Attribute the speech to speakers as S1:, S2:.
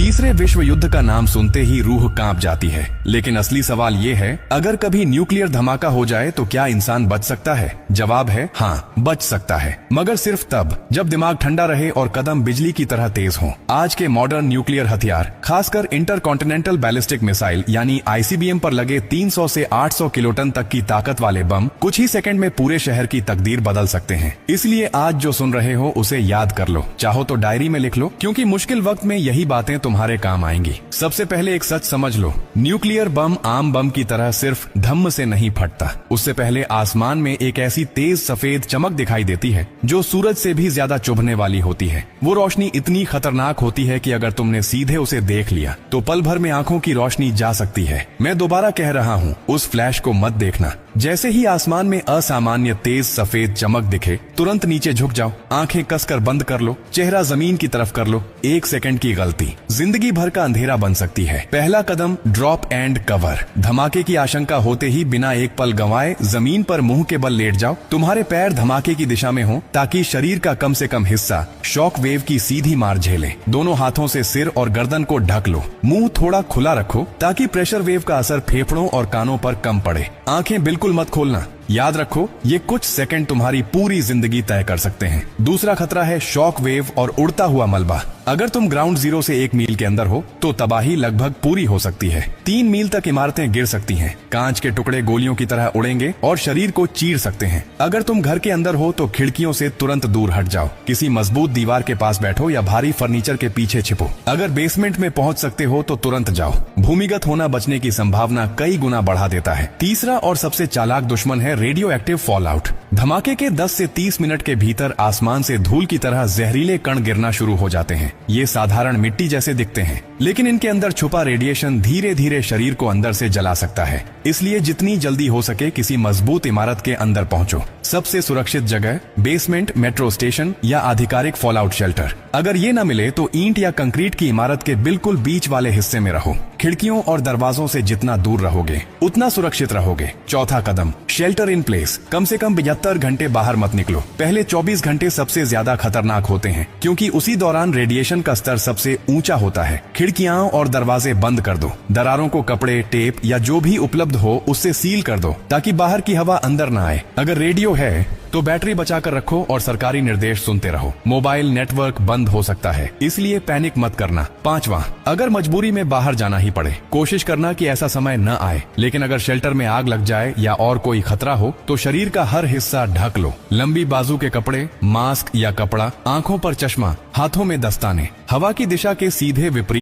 S1: तीसरे विश्व युद्ध का नाम सुनते ही रूह कांप जाती है, लेकिन असली सवाल ये है, अगर कभी न्यूक्लियर धमाका हो जाए तो क्या इंसान बच सकता है? जवाब है हाँ, बच सकता है, मगर सिर्फ तब जब दिमाग ठंडा रहे और कदम बिजली की तरह तेज हो। आज के मॉडर्न न्यूक्लियर हथियार, खासकर इंटरकॉन्टिनेंटल बैलिस्टिक मिसाइल यानी आईसीबीएम पर लगे 300 से 800 किलोटन तक की ताकत वाले बम कुछ ही सेकंड में पूरे शहर की तकदीर बदल सकते हैं। इसलिए आज जो सुन रहे हो उसे याद कर लो, चाहो तो डायरी में लिख लो, क्योंकि मुश्किल वक्त में यही बातें तुम्हारे काम आएंगी। सबसे पहले एक सच समझ लो, न्यूक्लियर बम आम बम की तरह सिर्फ धम्म से नहीं फटता। उससे पहले आसमान में एक ऐसी तेज सफेद चमक दिखाई देती है जो सूरज से भी ज्यादा चुभने वाली होती है। वो रोशनी इतनी खतरनाक होती है कि अगर तुमने सीधे उसे देख लिया तो पल भर में आंखों की रोशनी जा सकती है। मैं दोबारा कह रहा हूँ, उस फ्लैश को मत देखना। जैसे ही आसमान में असामान्य तेज सफेद चमक दिखे, तुरंत नीचे झुक जाओ, आंखें कसकर बंद कर लो, चेहरा जमीन की तरफ कर लो। 1 सेकंड की गलती जिंदगी भर का अंधेरा बन सकती है। पहला कदम, ड्रॉप एंड कवर। धमाके की आशंका होते ही बिना एक पल गंवाए जमीन पर मुंह के बल लेट जाओ। तुम्हारे पैर धमाके की दिशा में हो ताकि शरीर का कम से कम हिस्सा शॉक वेव की सीधी मार झेले। दोनों हाथों से सिर और गर्दन को ढक लो। मुंह थोड़ा खुला रखो ताकि प्रेशर वेव का असर फेफड़ों और कानों पर कम पड़े। आंखें बिल्कुल मत खोलना। याद रखो, ये कुछ सेकंड तुम्हारी पूरी जिंदगी तय कर सकते हैं। दूसरा खतरा है शॉक वेव और उड़ता हुआ मलबा। अगर तुम ग्राउंड जीरो से 1 मील के अंदर हो तो तबाही लगभग पूरी हो सकती है। 3 मील तक इमारतें गिर सकती हैं, कांच के टुकड़े गोलियों की तरह उड़ेंगे और शरीर को चीर सकते हैं। अगर तुम घर के अंदर हो तो खिड़कियों से तुरंत दूर हट जाओ, किसी मजबूत दीवार के पास बैठो या भारी फर्नीचर के पीछे छिपो। अगर बेसमेंट में पहुंच सकते हो तो तुरंत जाओ, भूमिगत होना बचने की संभावना कई गुना बढ़ा देता है। तीसरा और सबसे चालाक दुश्मन है रेडियो एक्टिव फॉलआउट। धमाके के 10 से 30 मिनट के भीतर आसमान से धूल की तरह जहरीले कण गिरना शुरू हो जाते हैं। ये साधारण मिट्टी जैसे दिखते हैं, लेकिन इनके अंदर छुपा रेडिएशन धीरे धीरे शरीर को अंदर से जला सकता है। इसलिए जितनी जल्दी हो सके किसी मजबूत इमारत के अंदर पहुंचो। सबसे सुरक्षित जगह बेसमेंट, मेट्रो स्टेशन या आधिकारिक फॉलआउट शेल्टर। अगर ये न मिले तो ईंट या कंक्रीट की इमारत के बिल्कुल बीच वाले हिस्से में रहो। खिड़कियों और दरवाजों से जितना दूर रहोगे उतना सुरक्षित रहोगे। चौथा कदम, शेल्टर इन प्लेस। कम से कम 72 घंटे बाहर मत निकलो। पहले 24 घंटे सबसे ज्यादा खतरनाक होते हैं, क्योंकि उसी दौरान रेडिएशन का स्तर सबसे ऊंचा होता है। खिड़कियां और दरवाजे बंद कर दो। दरारों को कपड़े, टेप या जो भी उपलब्ध हो उससे सील कर दो ताकि बाहर की हवा अंदर न आए। अगर रेडियो है तो बैटरी बचाकर रखो और सरकारी निर्देश सुनते रहो। मोबाइल नेटवर्क बंद हो सकता है, इसलिए पैनिक मत करना। 5वां, अगर मजबूरी में बाहर जाना ही पड़े, कोशिश करना कि ऐसा समय न आए। लेकिन अगर शेल्टर में आग लग जाए या और कोई खतरा हो तो शरीर का हर हिस्सा ढक लो। लंबी बाजू के कपड़े, मास्क या कपड़ा, आंखों पर चश्मा, हाथों में दस्ताने। हवा की दिशा के सीधे विपरीत